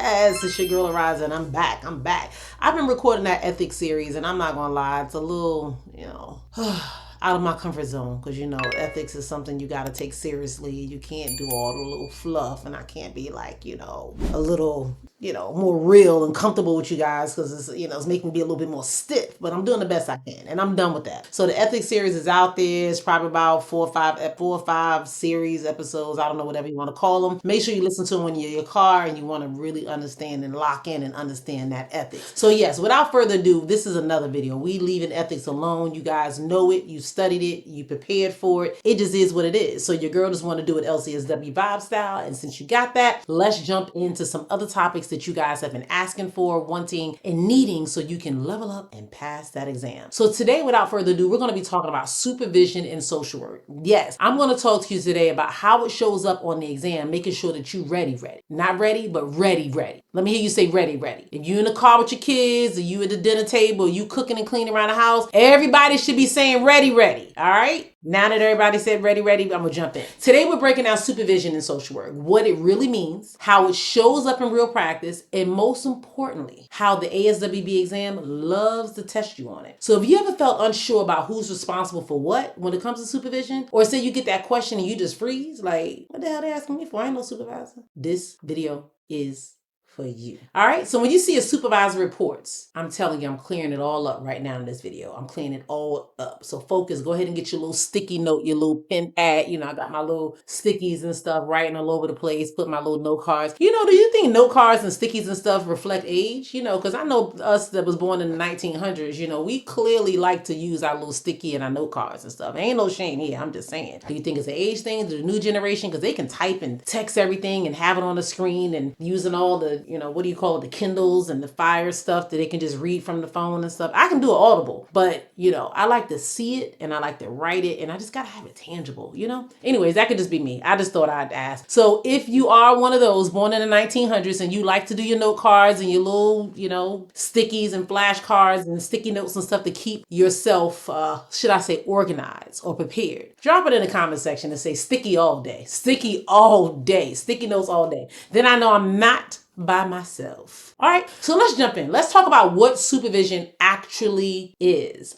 Yes, it's your girl Arisa, and I'm back. I've been recording that ethics series, and I'm not gonna lie, it's a little, out of my comfort zone, because ethics is something you got to take seriously. You can't do all the little fluff, and I can't be like, a little, more real and comfortable with you guys, because it's making me a little bit more stiff, but I'm doing the best I can, and I'm done with that. So the ethics series is out there. It's probably about four or five series episodes. I don't know, whatever you want to call them. Make sure you listen to them when you're in your car and you want to really understand and lock in and understand that ethics. So yes, without further ado, this is another video. We leaving ethics alone. You guys know it. You studied it. You prepared for it. It just is what it is. So your girl just want to do it LCSW vibe style. And since you got that, let's jump into some other topics that you guys have been asking for, wanting, and needing so you can level up and pass that exam. So today, without further ado, we're going to be talking about supervision in social work. Yes, I'm going to talk to you today about how it shows up on the exam, making sure that you ready. Not ready, but ready. Let me hear you say ready. If you in the car with your kids, or you at the dinner table, you cooking and cleaning around the house, everybody should be saying ready. All right? Now that everybody said ready, I'm gonna jump in. Today we're breaking down supervision in social work, what it really means, how it shows up in real practice, and most importantly, how the ASWB exam loves to test you on it. So if you ever felt unsure about who's responsible for what when it comes to supervision, or say you get that question and you just freeze, like, what the hell are they asking me for? I ain't no supervisor. This video is for you. All right. So when you see a supervisor reports, I'm telling you, I'm clearing it all up right now in this video. I'm clearing it all up. So focus, go ahead and get your little sticky note, your little pen pad. I got my little stickies and stuff writing all over the place, put my little note cards. Do you think note cards and stickies and stuff reflect age? Because I know us that was born in the 1900s, we clearly like to use our little sticky and our note cards and stuff. Ain't no shame here. I'm just saying. Do you think it's an age thing? The new generation, because they can type and text everything and have it on the screen and using all the what do you call it, the Kindles and the Fire stuff that they can just read from the phone and stuff. I can do it audible, but I like to see it and I like to write it, and I just gotta have it tangible, Anyways, that could just be me. I just thought I'd ask. So if you are one of those born in the 1900s and you like to do your note cards and your little, stickies and flashcards and sticky notes and stuff to keep yourself, should I say, organized or prepared, drop it in the comment section and say sticky all day, sticky notes all day. Then I know I'm not by myself. All right, so let's jump in. Let's talk about what supervision actually is.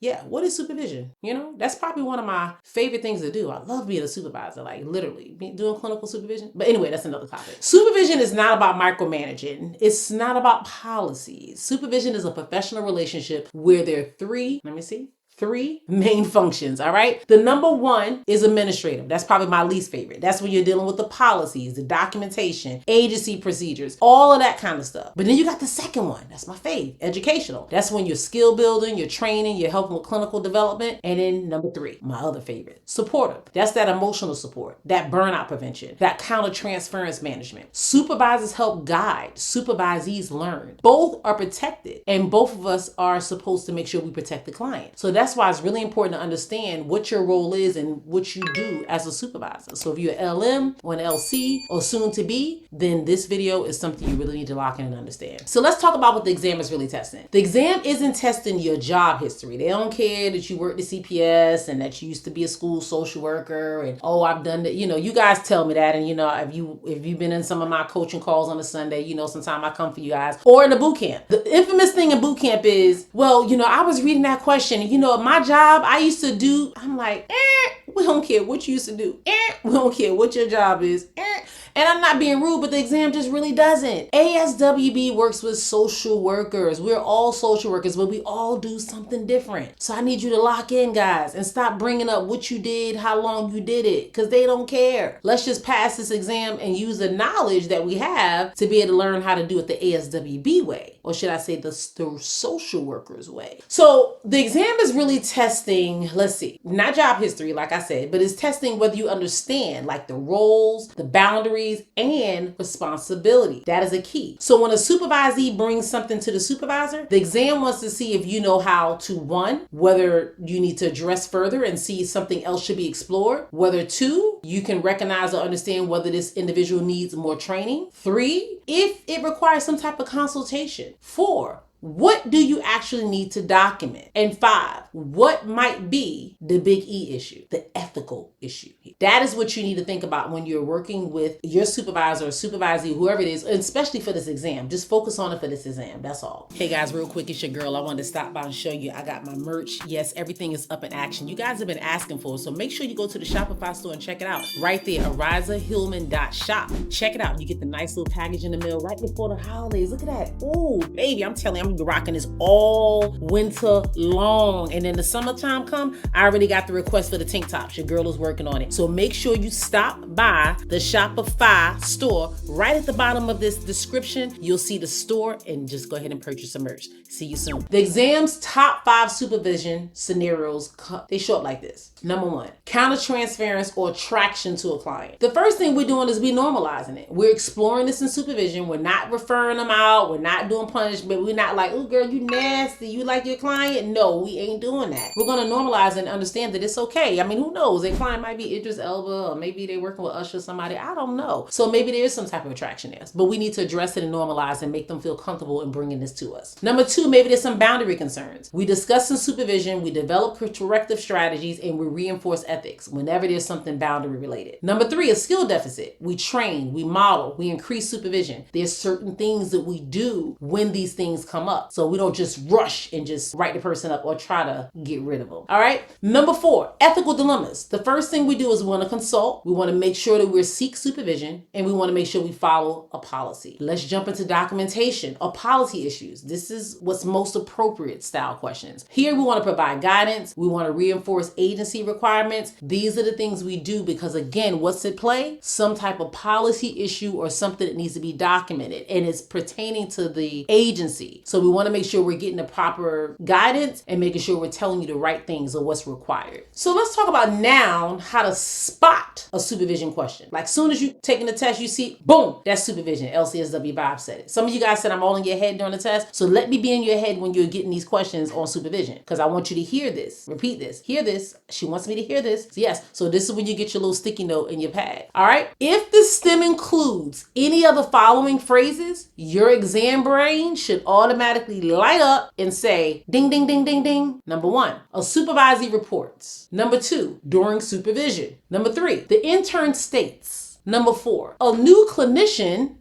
Yeah, what is supervision? That's probably one of my favorite things to do. I love being a supervisor, like literally doing clinical supervision. But anyway, that's another topic. Supervision is not about micromanaging. It's not about policies. Supervision is a professional relationship where there are three main functions, all right? The number one is administrative. That's probably my least favorite. That's when you're dealing with the policies, the documentation, agency procedures, all of that kind of stuff. But then you got the second one. That's my fave, educational. That's when you're skill building, you're training, you're helping with clinical development. And then number three, my other favorite, supportive. That's that emotional support, that burnout prevention, that counter-transference management. Supervisors help guide, supervisees learn. Both are protected, and both of us are supposed to make sure we protect the client. So that's why it's really important to understand what your role is and what you do as a supervisor. So if you're an LM or an LC or soon to be, then this video is something you really need to lock in and understand. So let's talk about what the exam is really testing. The exam isn't testing your job history. They don't care that you worked at CPS and that you used to be a school social worker and, oh, I've done that. You guys tell me that. And if you've been in some of my coaching calls on a Sunday, sometimes I come for you guys, or in a boot camp. The infamous thing in boot camp is, well, I was reading that question and, my job I used to do, I'm like, we don't care what you used to do. We don't care what your job is. And I'm not being rude, but the exam just really doesn't. ASWB works with social workers. We're all social workers, but we all do something different. So I need you to lock in, guys, and stop bringing up what you did, how long you did it, because they don't care. Let's just pass this exam and use the knowledge that we have to be able to learn how to do it the ASWB way, or should I say the social workers way. So the exam is really testing, let's see, not job history, like I said, but it's testing whether you understand like the roles, the boundaries, and responsibility. That is a key. So when a supervisee brings something to the supervisor, the exam wants to see if you know how to, one, whether you need to address further and see something else should be explored, whether two, you can recognize or understand whether this individual needs more training, three, if it requires some type of consultation, four, what do you actually need to document? And 5, what might be the big E issue, the ethical issue? That is what you need to think about when you're working with your supervisor or supervisee, whoever it is, especially for this exam. Just focus on it for this exam. That's all. Hey guys, real quick, it's your girl. I wanted to stop by and show you I got my merch. Yes, everything is up in action. You guys have been asking for it, so make sure you go to the Shopify store and check it out. Right there, ArizaHillman.shop. Check it out. You get the nice little package in the mail right before the holidays. Look at that. Oh, baby, I'm telling you, I'm rocking this all winter long. And then the summertime come, I already got the request for the tank tops. Your girl is working on it. So make sure you stop by the Shopify store. Right at the bottom of this description, you'll see the store and just go ahead and purchase some merch. See you soon. The exam's top 5 supervision scenarios, they show up like this. Number 1, countertransference or traction to a client. The first thing we're doing is we normalizing it. We're exploring this in supervision. We're not referring them out. We're not doing punishment. We're not like, oh girl, you nasty. You like your client? No, we ain't doing that. We're going to normalize and understand that it's okay. I mean, who knows? A client might be Idris Elba, or maybe they're working with Usher or somebody. I don't know. So maybe there is some type of attraction there. But we need to address it and normalize and make them feel comfortable in bringing this to us. Number 2, maybe there's some boundary concerns. We discuss in supervision, we develop corrective strategies, and we reinforce ethics whenever there's something boundary related. Number 3, a skill deficit. We train, we model, we increase supervision. There's certain things that we do when these things come up. So we don't just rush and just write the person up or try to get rid of them. All right. Number 4, ethical dilemmas. The first thing we do is we want to consult. We want to make sure that we're seek supervision, and we want to make sure we follow a policy. Let's jump into documentation or policy issues. This is what's most appropriate style questions. Here we want to provide guidance. We want to reinforce agency requirements. These are the things we do because, again, what's at play? Some type of policy issue or something that needs to be documented, and it's pertaining to the agency. So we want to make sure we're getting the proper guidance and making sure we're telling you the right things or what's required. So let's talk about now how to spot a supervision question. Like soon as you taking the test, you see, boom, that's supervision. LCSW vibe said it. Some of you guys said I'm all in your head during the test. So let me be in your head when you're getting these questions on supervision, because I want you to hear this, repeat this, hear this. She wants me to hear this. Yes. So this is when you get your little sticky note in your pad. All right. If the STEM includes any of the following phrases, your exam brain should automatically light up and say, ding, ding, ding, ding, ding. Number 1, a supervisee reports. Number 2, during supervision. Number 3, the intern states. Number 4, a new clinician. ...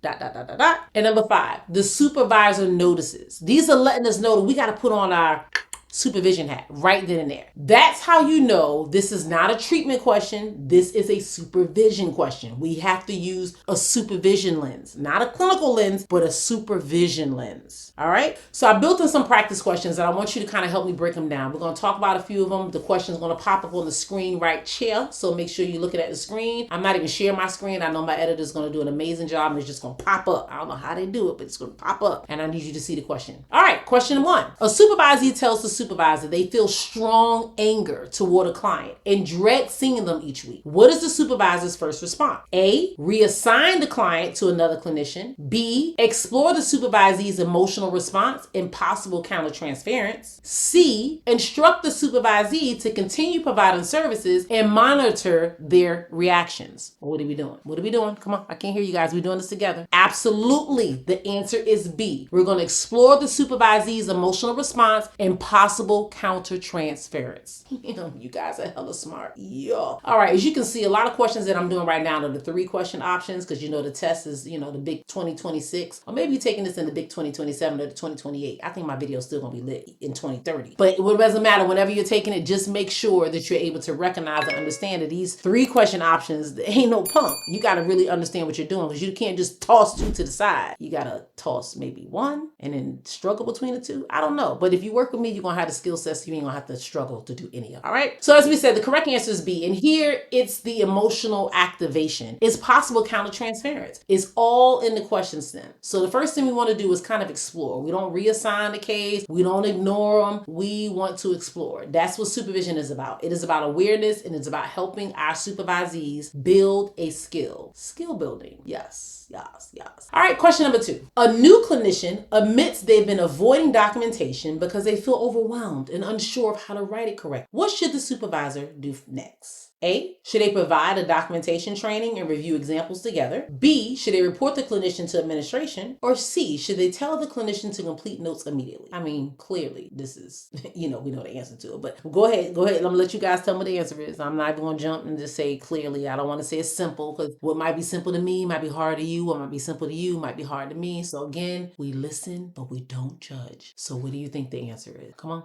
And number 5, the supervisor notices. These are letting us know that we got to put on our supervision hat right then and there. That's how you know this is not a treatment question. This is a supervision question. We have to use a supervision lens, not a clinical lens, but a supervision lens. All right. So I built in some practice questions and I want you to kind of help me break them down. We're going to talk about a few of them. The question's going to pop up on the screen right here. So make sure you're looking at the screen. I'm not even sharing my screen. I know my editor's going to do an amazing job and it's just going to pop up. I don't know how they do it, but it's going to pop up and I need you to see the question. All right. Question 1. A supervisee tells the supervisor they feel strong anger toward a client and dread seeing them each week. What is the supervisor's first response? A, reassign the client to another clinician. B, explore the supervisee's emotional response and possible countertransference. C, instruct the supervisee to continue providing services and monitor their reactions. What are we doing? What are we doing? Come on, I can't hear you guys. We're doing this together. Absolutely. The answer is B. We're going to explore the supervisee's emotional response and possible countertransference. You guys are hella smart. Yeah. All right. As you can see, a lot of questions that I'm doing right now are the 3 question options because the test is, the big 2026, or maybe you're taking this in the big 2027 or the 2028. I think my video is still going to be lit in 2030. But it doesn't matter. Whenever you're taking it, just make sure that you're able to recognize and understand that these 3 question options, there ain't no pump. You got to really understand what you're doing because you can't just toss 2 to the side. You got to toss maybe 1 and then struggle between the 2. I don't know. But if you work with me, you're going to have the skill sets. You ain't going to have to struggle to do any of it. All right. So as we said, the correct answer is B. And here it's the emotional activation. It's possible countertransference. It's all in the question stem. So the first thing we want to do is kind of explore. We don't reassign the case. We don't ignore them. We want to explore. That's what supervision is about. It is about awareness and it's about helping our supervisees build a skill. Skill building. Yes. All right, question number 2. A new clinician admits they've been avoiding documentation because they feel overwhelmed and unsure of how to write it correct. What should the supervisor do next? A, should they provide a documentation training and review examples together? B, should they report the clinician to administration? Or C, should they tell the clinician to complete notes immediately? I mean, clearly this is, we know the answer to it, but go ahead. I'm gonna let you guys tell me what the answer is. I'm not gonna jump and just say clearly. I don't want to say it's simple, because what might be simple to me might be hard to you. What might be simple to you might be hard to me. So again, we listen, but we don't judge. So what do you think the answer is? Come on.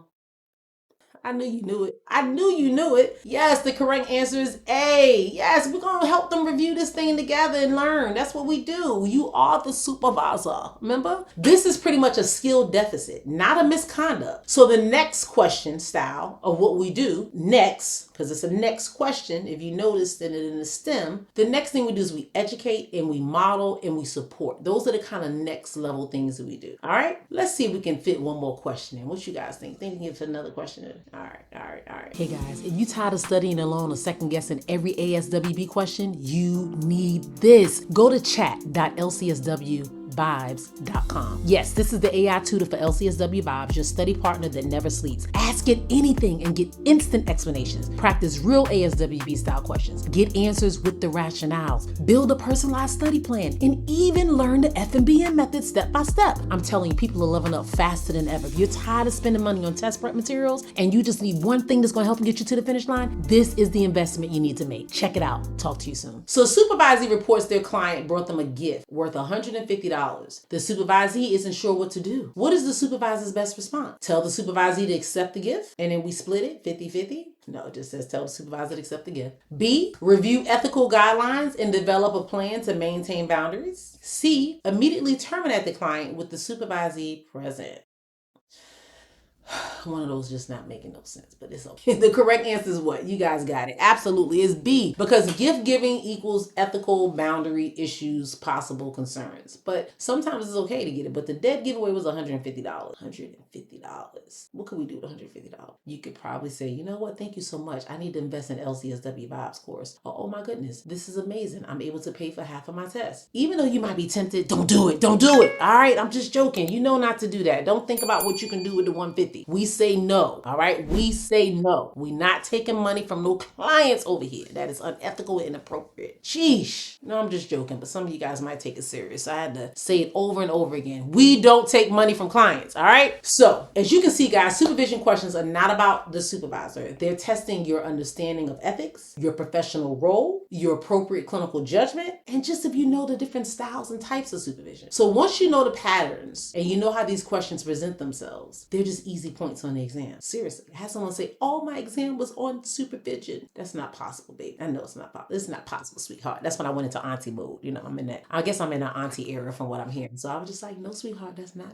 I knew you knew it. I knew you knew it. Yes, the correct answer is A. Yes, we're going to help them review this thing together and learn. That's what we do. You are the supervisor. Remember? This is pretty much a skill deficit, not a misconduct. So the next question style of what we do next, because it's a next question, if you noticed in it in the STEM, the next thing we do is we educate and we model and we support. Those are the kind of next level things that we do. All right? Let's see if we can fit one more question in. What you guys think? Think we can fit another question in? All right. Hey guys, if you tired of studying alone or second guessing every ASWB question, you need this. Go to chat.lcswvibes.com. Yes, this is the AI tutor for LCSW Vibes, your study partner that never sleeps. Ask it anything and get instant explanations. Practice real ASWB style questions. Get answers with the rationales. Build a personalized study plan and even learn the FMBM method step by step. I'm telling you, people are leveling up faster than ever. If you're tired of spending money on test prep materials and you just need one thing that's going to help you get you to the finish line, this is the investment you need to make. Check it out. Talk to you soon. So supervisee reports their client brought them a gift worth $150. The supervisee isn't sure what to do. What is the supervisor's best response? Tell the supervisee to accept the gift and then we split it 50-50? No, it just says tell the supervisor to accept the gift. B, review ethical guidelines and develop a plan to maintain boundaries. C, immediately terminate the client with the supervisee present. One of those just not making no sense, but it's okay. The correct answer is what? You guys got it. Absolutely, it's B, because gift giving equals ethical boundary issues, possible concerns. But sometimes it's okay to get it, but the dead giveaway was $150. $150. What could we do with $150? You could probably say, you know what? Thank you so much. I need to invest in LCSW Vibes course. Oh my goodness, this is amazing. I'm able to pay for half of my test. Even though you might be tempted, don't do it. Don't do it. All right, I'm just joking. You know not to do that. Don't think about what you can do with the $150. We say no, all right? We say no. We not taking money from no clients over here. That is unethical and inappropriate. Sheesh. No, I'm just joking, but some of you guys might take it serious. So I had to say it over and over again. We don't take money from clients, all right? So as you can see, guys, supervision questions are not about the supervisor. They're testing your understanding of ethics, your professional role, your appropriate clinical judgment, and just if you know the different styles and types of supervision. So once you know the patterns and you know how these questions present themselves, they're just easy points on the exam. Seriously, I had someone say, "Oh, my exam was on supervision." That's not possible, baby. I know it's not possible. It's not possible, sweetheart. That's when I went into auntie mode. I'm in that. I guess I'm in that auntie era from what I'm hearing. So I was just like, "No, sweetheart, that's not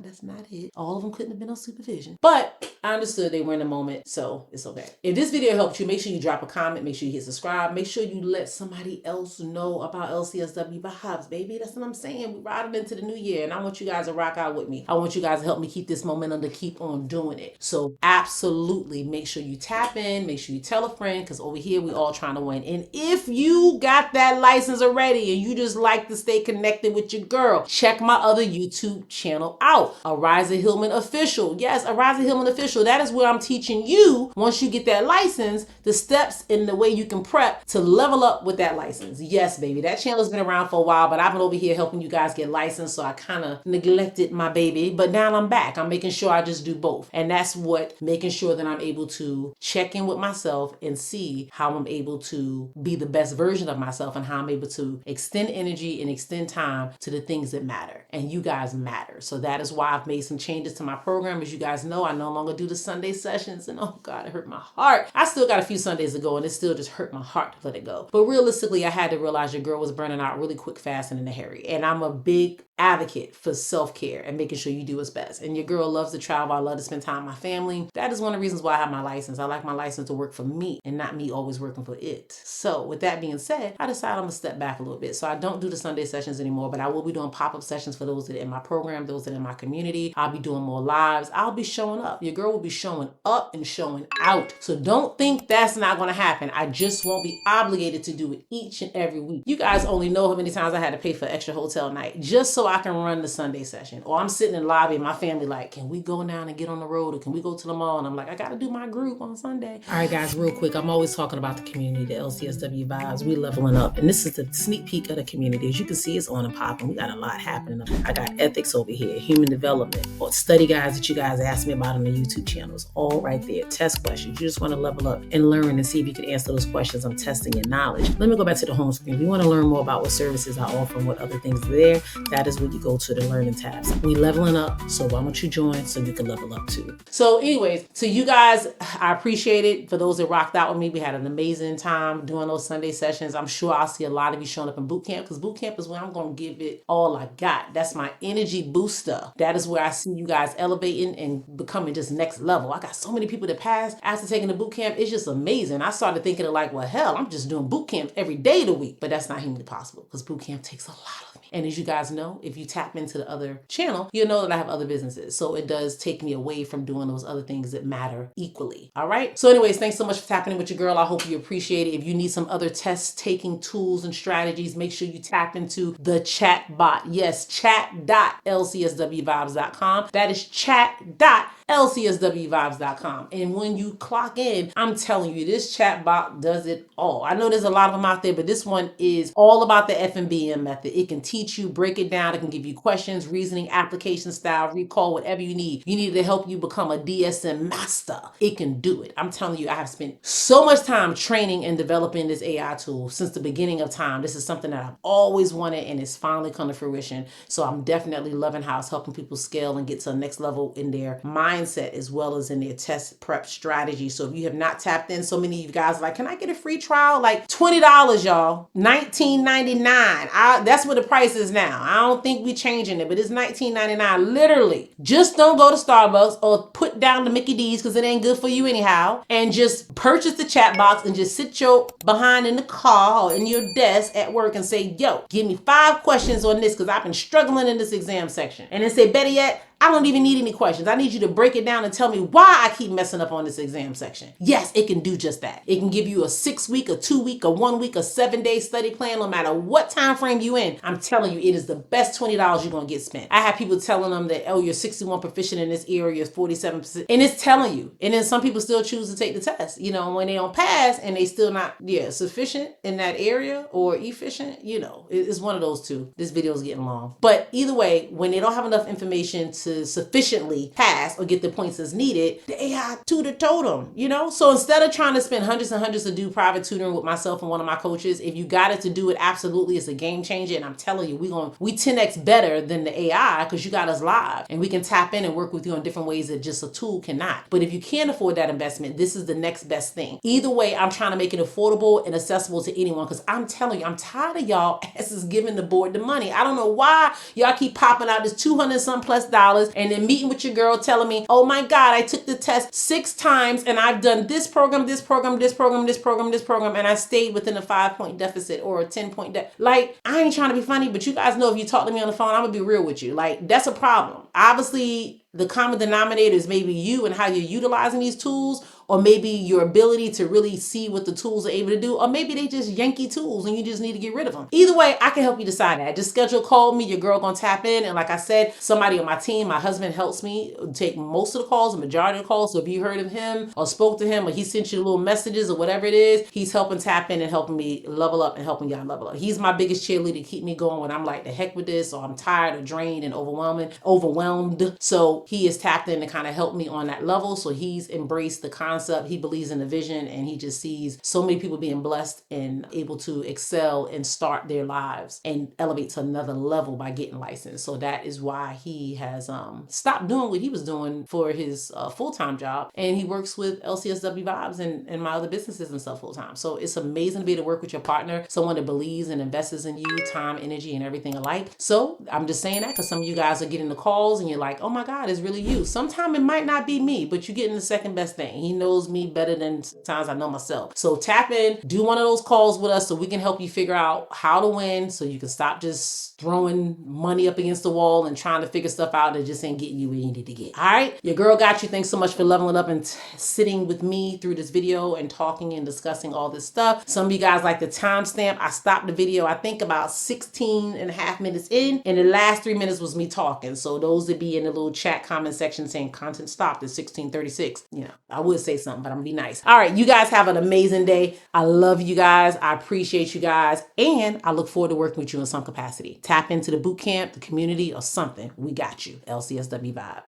it. All of them couldn't have been on supervision." But I understood they were in the moment, so it's okay. If this video helped you, make sure you drop a comment. Make sure you hit subscribe. Make sure you let somebody else know about LCSW Vibes, baby. That's what I'm saying. We're riding into the new year, and I want you guys to rock out with me. I want you guys to help me keep this momentum to keep on doing it. So absolutely make sure you tap in, make sure you tell a friend, because over here we all trying to win. And if you got that license already and you just like to stay connected with your girl, check my other YouTube channel out, Arisza Hillman Official. Yes, Arisza Hillman Official. That is where I'm teaching you, once you get that license, the steps in the way you can prep to level up with that license. Yes, baby, that channel has been around for a while, but I've been over here helping you guys get licensed, so I kind of neglected my baby, but now I'm back. I'm making sure I just do both. And that's what making sure that I'm able to check in with myself and see how I'm able to be the best version of myself and how I'm able to extend energy and extend time to the things that matter. And you guys matter. So that is why I've made some changes to my program. As you guys know, I no longer do the Sunday sessions, and oh God, it hurt my heart. I still got a few Sundays to go, and it still just hurt my heart to let it go. But realistically, I had to realize your girl was burning out really quick, fast, and in a hurry. And I'm a big advocate for self-care and making sure you do what's best. And your girl loves to travel. I love to spend time with my family. That is one of the reasons why I have my license. I like my license to work for me and not me always working for it. So with that being said, I decided I'm gonna step back a little bit. So I don't do the Sunday sessions anymore, but I will be doing pop-up sessions for those that are in my program, those that are in my community. I'll be doing more lives. I'll be showing up. Your girl will be showing up and showing out. So don't think that's not gonna happen. I just won't be obligated to do it each and every week. You guys only know how many times I had to pay for extra hotel night just so I can run the Sunday session. Or I'm sitting in the lobby and my family like, can we go down and get on the road, or can we go to the mall? And I'm like, I got to do my group on Sunday. All right, guys, real quick. I'm always talking about the community, the LCSW vibes. We leveling up. And this is the sneak peek of the community. As you can see, it's on and popping. We got a lot happening. I got ethics over here, human development, or study guides that you guys asked me about on the YouTube channels, all right there. Test questions. You just want to level up and learn and see if you can answer those questions. I'm testing your knowledge. Let me go back to the home screen. If you want to learn more about what services I offer and what other things are there, that is where you go to the learning tabs. We leveling up, so why don't you join so you can level up too. So anyways, so you guys, I appreciate it. For those that rocked out with me, we had an amazing time doing those Sunday sessions. I'm sure I'll see a lot of you showing up in boot camp, because boot camp is where I'm going to give it all I got. That's my energy booster. That is where I see you guys elevating and becoming just next level. I got so many people that passed after taking the boot camp. It's just amazing. I started thinking of like, well, hell, I'm just doing boot camp every day of the week. But that's not humanly possible, because boot camp takes a lot of me. And as you guys know, if you tap into the other channel, you'll know that I have other businesses. So it does take me away from doing those other things that matter equally. All right. So anyways, thanks so much for tapping in with your girl. I hope you appreciate it. If you need some other test taking tools and strategies, make sure you tap into the chat bot. Yes, chat.lcswvibes.com. That is chat.lcswvibes.com. And when you clock in, I'm telling you, this chat bot does it all. I know there's a lot of them out there, but this one is all about the FMBM method. It can teach you, break it down. It can give you questions, reasoning, application style, recall, whatever you need. You need to help you become a DSM master. It can do it. I'm telling you, I have spent so much time training and developing this AI tool since the beginning of time. This is something that I've always wanted, and it's finally come to fruition. So I'm definitely loving how it's helping people scale and get to the next level in their mindset as well as in their test prep strategy. So if you have not tapped in, so many of you guys are like, can I get a free trial? Like $20, y'all. $19.99. That's what the price is now. I don't think we changing it, but it's $19.99. Literally. Just don't go to Starbucks or put down the Mickey D's, because it ain't good for you anyhow. And just purchase the chat box and just sit your behind in the car or in your desk at work and say, yo, give me 5 questions on this, because I've been struggling in this exam section. And then say, better yet, I don't even need any questions. I need you to break it down and tell me why I keep messing up on this exam section. Yes, it can do just that. It can give you a 6-week, a 2-week, a 1-week, a 7-day study plan, no matter what time frame you in. I'm telling you, it is the best $20 you're going to get spent. I have people telling them that, oh, you're 61 proficient in this area, you're 47%. And it's telling you. And then some people still choose to take the test. You know, when they don't pass and they still not, sufficient in that area or efficient, it's one of those two. This video is getting long. But either way, when they don't have enough information to sufficiently pass or get the points as needed, the AI told them, So instead of trying to spend hundreds and hundreds to do private tutoring with myself and one of my coaches, if you got it to do it, absolutely, it's a game changer. And I'm telling you, we 10x better than the AI, because you got us live and we can tap in and work with you in different ways that just a tool cannot. But if you can't afford that investment, this is the next best thing. Either way, I'm trying to make it affordable and accessible to anyone, because I'm telling you, I'm tired of y'all asses giving the board the money. I don't know why y'all keep popping out this $200+ and then meeting with your girl telling me, oh my God, I took the test 6 times and I've done this program, this program, this program, this program, this program, and I stayed within a 5-point deficit or a 10-point deficit. Like, I ain't trying to be funny, but you guys know if you talk to me on the phone, I'm gonna be real with you. Like, that's a problem. Obviously, the common denominator is maybe you and how you're utilizing these tools, or maybe your ability to really see what the tools are able to do, or maybe they just Yankee tools and you just need to get rid of them. Either way, I can help you decide that. Just schedule a call me, your girl gonna tap in, and like I said, somebody on my team, my husband helps me take most of the calls, the majority of the calls. So if you heard of him or spoke to him or he sent you little messages or whatever it is, he's helping tap in and helping me level up and helping y'all level up. He's my biggest cheerleader to keep me going when I'm like, the heck with this, or I'm tired or drained and overwhelmed. So he is tapped in to kind of help me on that level. So he's embraced the concept. He believes in the vision, and he just sees so many people being blessed and able to excel and start their lives and elevate to another level by getting licensed. So that is why he has stopped doing what he was doing for his full-time job, and he works with LCSW Vibes and my other businesses and stuff full-time. So it's amazing to be able to work with your partner, someone that believes and invests in you, time, energy, and everything alike. So I'm just saying that because some of you guys are getting the calls and you're like, oh my God, is really you. Sometimes it might not be me, but you're getting the second best thing. He knows me better than sometimes I know myself. So tap in, do one of those calls with us so we can help you figure out how to win, so you can stop just throwing money up against the wall and trying to figure stuff out that just ain't getting you where you need to get. All right, your girl got you. Thanks so much for leveling up and sitting with me through this video and talking and discussing all this stuff. Some of you guys like the timestamp. I stopped the video, I think about 16 and a half minutes in, and the last 3 minutes was me talking. So those that be in the little chat comment section saying content stopped at 16:36, I would say something, but I'm gonna be nice. All right, you guys have an amazing day. I love you guys. I appreciate you guys, and I look forward to working with you in some capacity. Tap into the boot camp, the community, or something. We got you. LCSW vibe.